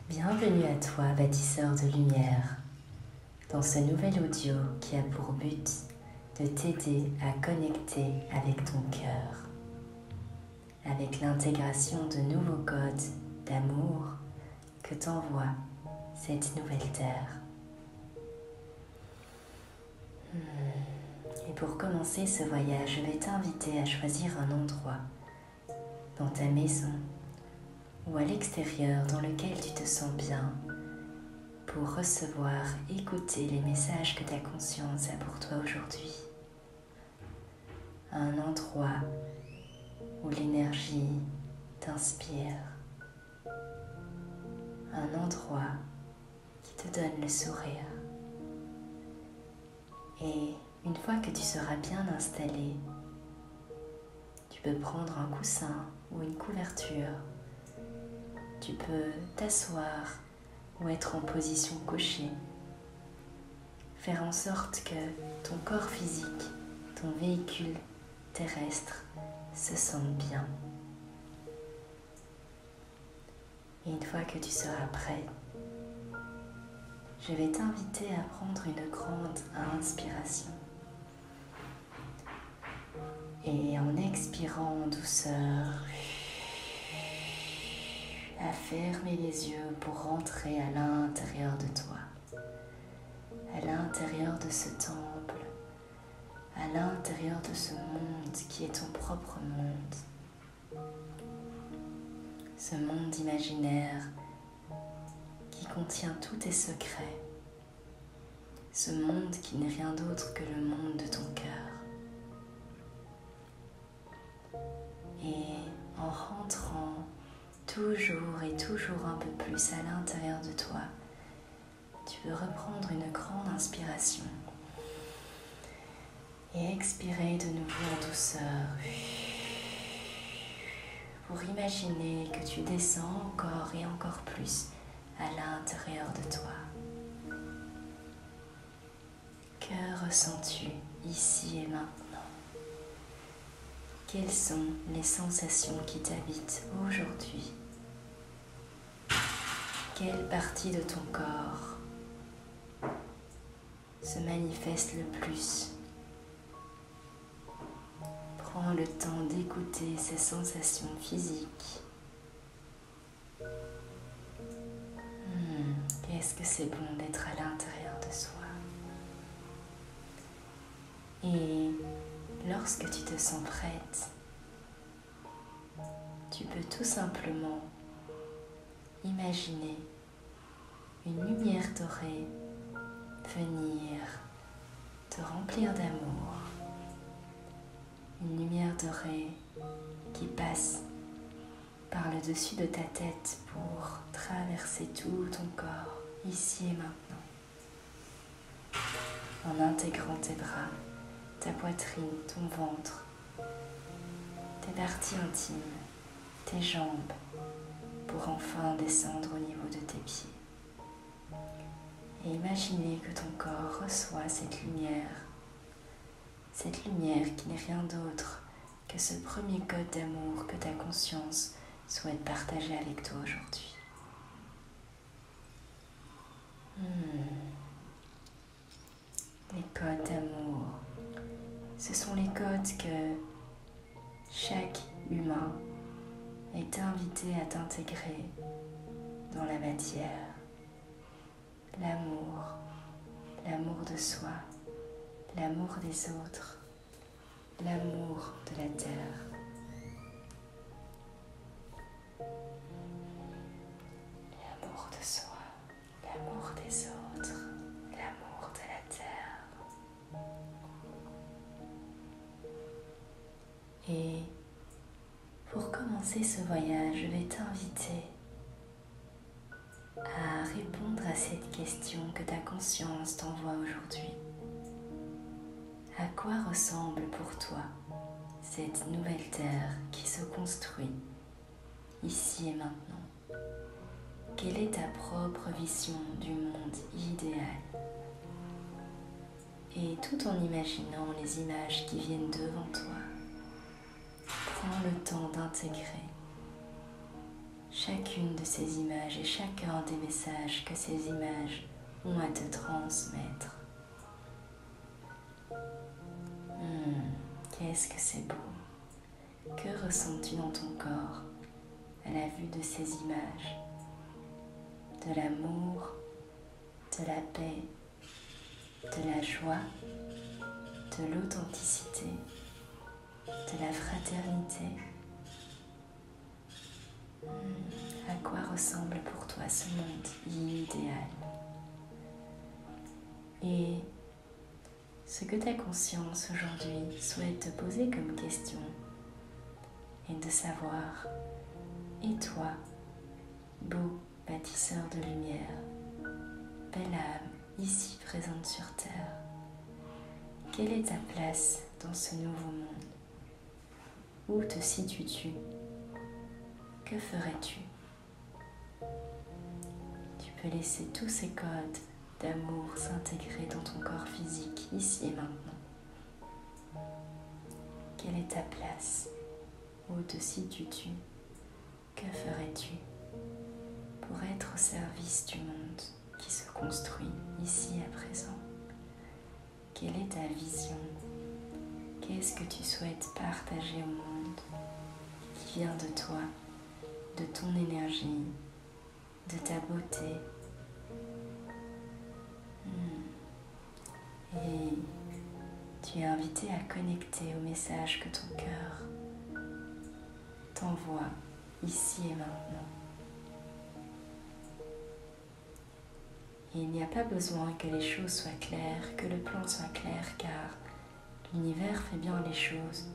Bienvenue à toi, bâtisseur de lumière, dans ce nouvel audio qui a pour but de t'aider à connecter avec ton cœur, avec l'intégration de nouveaux codes d'amour que t'envoie cette nouvelle terre. Et pour commencer ce voyage, je vais t'inviter à choisir un endroit dans ta maison ou à l'extérieur dans lequel tu te sens bien pour recevoir, écouter les messages que ta conscience a pour toi aujourd'hui. Un endroit où l'énergie t'inspire. Un endroit qui te donne le sourire. Et une fois que tu seras bien installé, tu peux prendre un coussin ou une couverture. Tu peux t'asseoir ou être en position couchée. Faire en sorte que ton corps physique, ton véhicule terrestre se sente bien. Et une fois que tu seras prêt, je vais t'inviter à prendre une grande inspiration. Et en expirant en douceur, à fermer les yeux pour rentrer à l'intérieur de toi, à l'intérieur de ce temple, à l'intérieur de ce monde qui est ton propre monde. Ce monde imaginaire qui contient tous tes secrets. Ce monde qui n'est rien d'autre que le monde de ton cœur. Et en rentrant toujours et toujours un peu plus à l'intérieur de toi, tu peux reprendre une grande inspiration et expirer de nouveau en douceur pour imaginer que tu descends encore et encore plus à l'intérieur de toi. Que ressens-tu ici et maintenant? Quelles sont les sensations qui t'habitent aujourd'hui? Quelle partie de ton corps se manifeste le plus? Prends le temps d'écouter ces sensations physiques. Qu'est-ce que c'est bon d'être à l'intérieur de soi? Et lorsque tu te sens prête, tu peux tout simplement imaginer une lumière dorée venir te remplir d'amour. Une lumière dorée qui passe par le dessus de ta tête pour traverser tout ton corps, ici et maintenant. En intégrant tes bras, ta poitrine, ton ventre, tes parties intimes, tes jambes, pour enfin descendre au niveau de tes pieds. Et imaginez que ton corps reçoit cette lumière qui n'est rien d'autre que ce premier code d'amour que ta conscience souhaite partager avec toi aujourd'hui. Les codes d'amour, ce sont les codes que chaque humain est invité à t'intégrer dans la matière. L'amour, l'amour de soi, l'amour des autres, l'amour de la terre. L'amour de soi, l'amour des autres, l'amour de la terre. Et pour commencer ce voyage, je vais t'inviter à répondre à cette question que ta conscience t'envoie aujourd'hui. À quoi ressemble pour toi cette nouvelle terre qui se construit ici et maintenant? Quelle est ta propre vision du monde idéal? Et tout en imaginant les images qui viennent devant toi, prends le temps d'intégrer chacune de ces images et chacun des messages que ces images ont à te transmettre. Qu'est-ce que c'est beau! Que ressens-tu dans ton corps à la vue de ces images? De l'amour, de la paix, de la joie, de l'authenticité, de la fraternité. À quoi ressemble pour toi ce monde idéal? Et ce que ta conscience aujourd'hui souhaite te poser comme question est de savoir, et toi, beau bâtisseur de lumière, belle âme ici présente sur terre, quelle est ta place dans ce nouveau monde? Où te situes-tu? Que ferais-tu? Tu peux laisser tous ces codes d'amour s'intégrer dans ton corps physique ici et maintenant. Quelle est ta place? Où te situes-tu? Que ferais-tu pour être au service du monde qui se construit ici à présent? Quelle est ta vision? Qu'est-ce que tu souhaites partager au monde qui vient de toi, de ton énergie, de ta beauté? Et tu es invité à connecter au message que ton cœur t'envoie ici et maintenant. Et il n'y a pas besoin que les choses soient claires, que le plan soit clair, car l'univers fait bien les choses.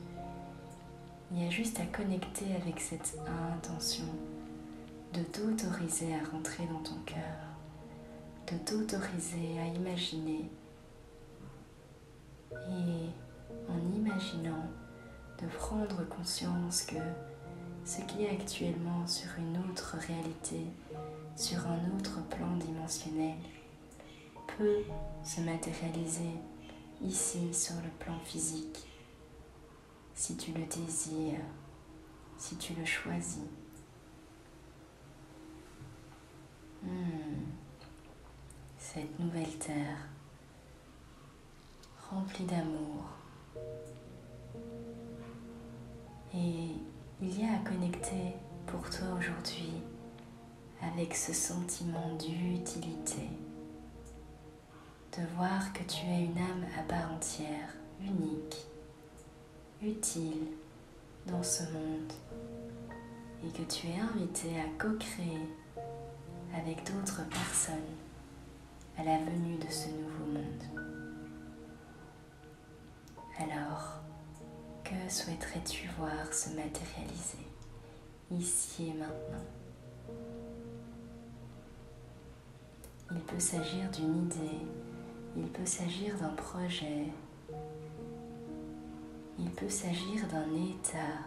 Il y a juste à connecter avec cette intention de t'autoriser à rentrer dans ton cœur, de t'autoriser à imaginer. Et en imaginant, de prendre conscience que ce qui est actuellement sur une autre réalité, sur un autre plan dimensionnel, peut se matérialiser ici sur le plan physique, si tu le désires, si tu le choisis. Cette nouvelle terre, remplie d'amour, et il y a à connecter pour toi aujourd'hui avec ce sentiment d'utilité, de voir que tu es une âme à part entière, unique, utile dans ce monde, et que tu es invité à co-créer avec d'autres personnes à la venue de ce nouveau monde. Alors, que souhaiterais-tu voir se matérialiser ici et maintenant? Il peut s'agir d'une idée, il peut s'agir d'un projet, il peut s'agir d'un état.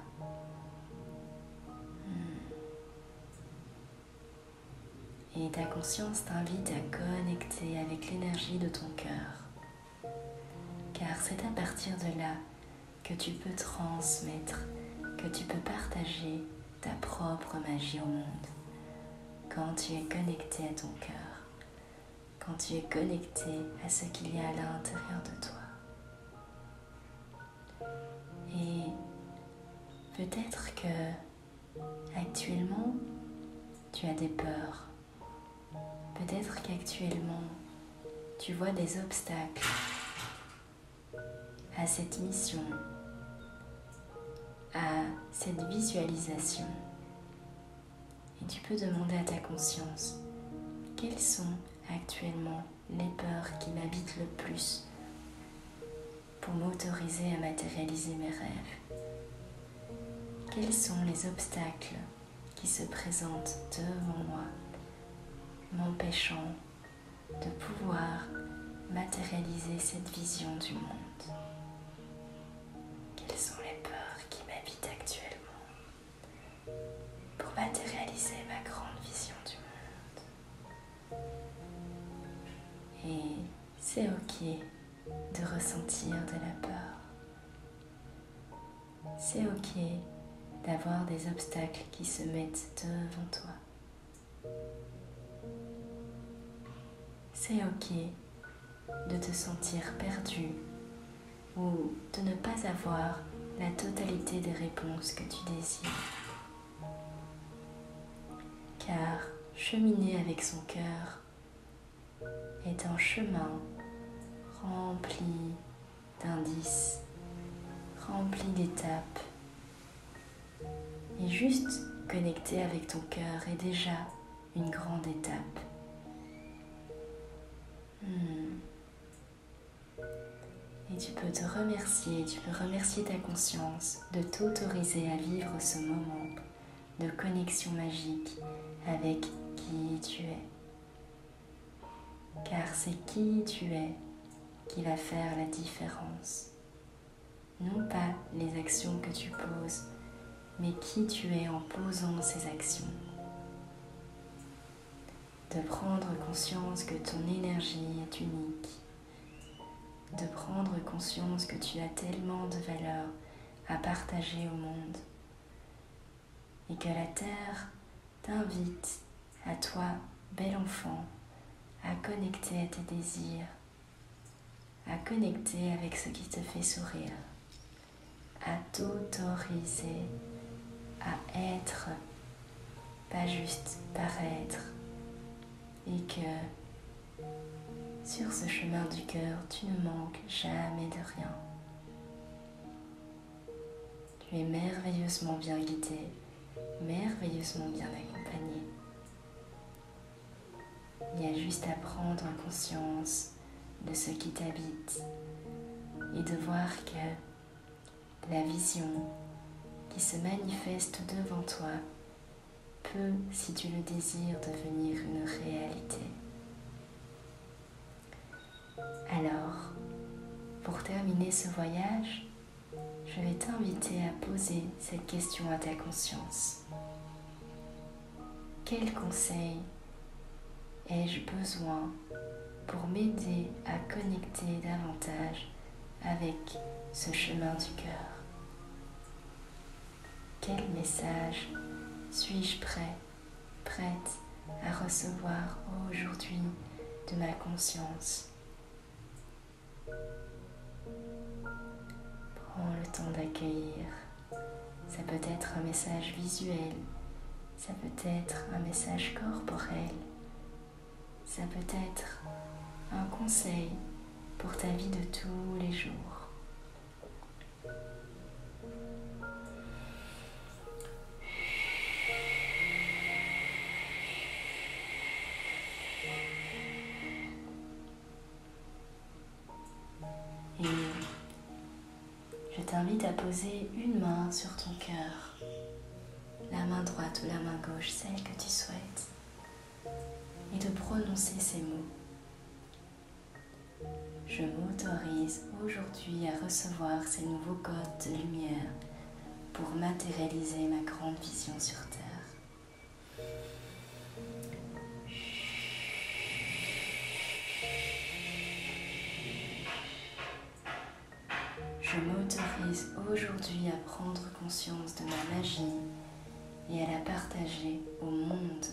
Et ta conscience t'invite à connecter avec l'énergie de ton cœur. Car c'est à partir de là que tu peux transmettre, que tu peux partager ta propre magie au monde. Quand tu es connecté à ton cœur, quand tu es connecté à ce qu'il y a à l'intérieur de toi. Et peut-être que actuellement, tu as des peurs. Peut-être qu'actuellement, tu vois des obstacles à cette mission, à cette visualisation. Et tu peux demander à ta conscience, quelles sont actuellement les peurs qui m'habitent le plus pour m'autoriser à matérialiser mes rêves? Quels sont les obstacles qui se présentent devant moi, m'empêchant de pouvoir matérialiser cette vision du monde? Quelles sont les peurs qui m'habitent actuellement pour matérialiser ma grande vision du monde? Et c'est ok de ressentir de la peur. C'est ok d'avoir des obstacles qui se mettent devant toi. C'est ok de te sentir perdu ou de ne pas avoir la totalité des réponses que tu désires. Car cheminer avec son cœur est un chemin rempli d'indices, rempli d'étapes. Et juste connecter avec ton cœur est déjà une grande étape. Et tu peux te remercier, tu peux remercier ta conscience de t'autoriser à vivre ce moment de connexion magique avec qui tu es. Car c'est qui tu es qui va faire la différence. Non pas les actions que tu poses, mais qui tu es en posant ces actions. De prendre conscience que ton énergie est unique. De prendre conscience que tu as tellement de valeur à partager au monde. Et que la Terre t'invite, à toi, bel enfant, à connecter à tes désirs, à connecter avec ce qui te fait sourire, à t'autoriser à être, pas juste paraître, et que sur ce chemin du cœur, tu ne manques jamais de rien. Tu es merveilleusement bien guidé, merveilleusement bien accompagné. Il y a juste à prendre conscience de ce qui t'habite et de voir que la vision qui se manifeste devant toi peut, si tu le désires, devenir une réalité. Alors, pour terminer ce voyage, je vais t'inviter à poser cette question à ta conscience. Quel conseil ai-je besoin pour m'aider à connecter davantage avec ce chemin du cœur? Quel message suis-je prête à recevoir aujourd'hui de ma conscience? Prends le temps d'accueillir. Ça peut être un message visuel, ça peut être un message corporel, ça peut être un conseil pour ta vie de tous les jours. Et je t'invite à poser une main sur ton cœur, la main droite ou la main gauche, celle que tu souhaites, et de prononcer ces mots. Je m'autorise aujourd'hui à recevoir ces nouveaux codes de lumière pour matérialiser ma grande vision sur Terre. Je m'autorise aujourd'hui à prendre conscience de ma magie et à la partager au monde.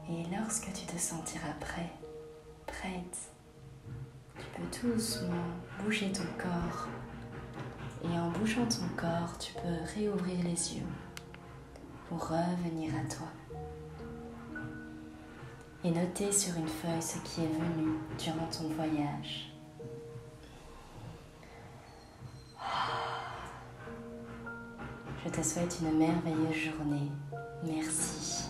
Et lorsque tu te sentiras prête, tu peux tout doucement bouger ton corps. Et en bougeant ton corps, tu peux réouvrir les yeux pour revenir à toi. Et noter sur une feuille ce qui est venu durant ton voyage. Je te souhaite une merveilleuse journée. Merci.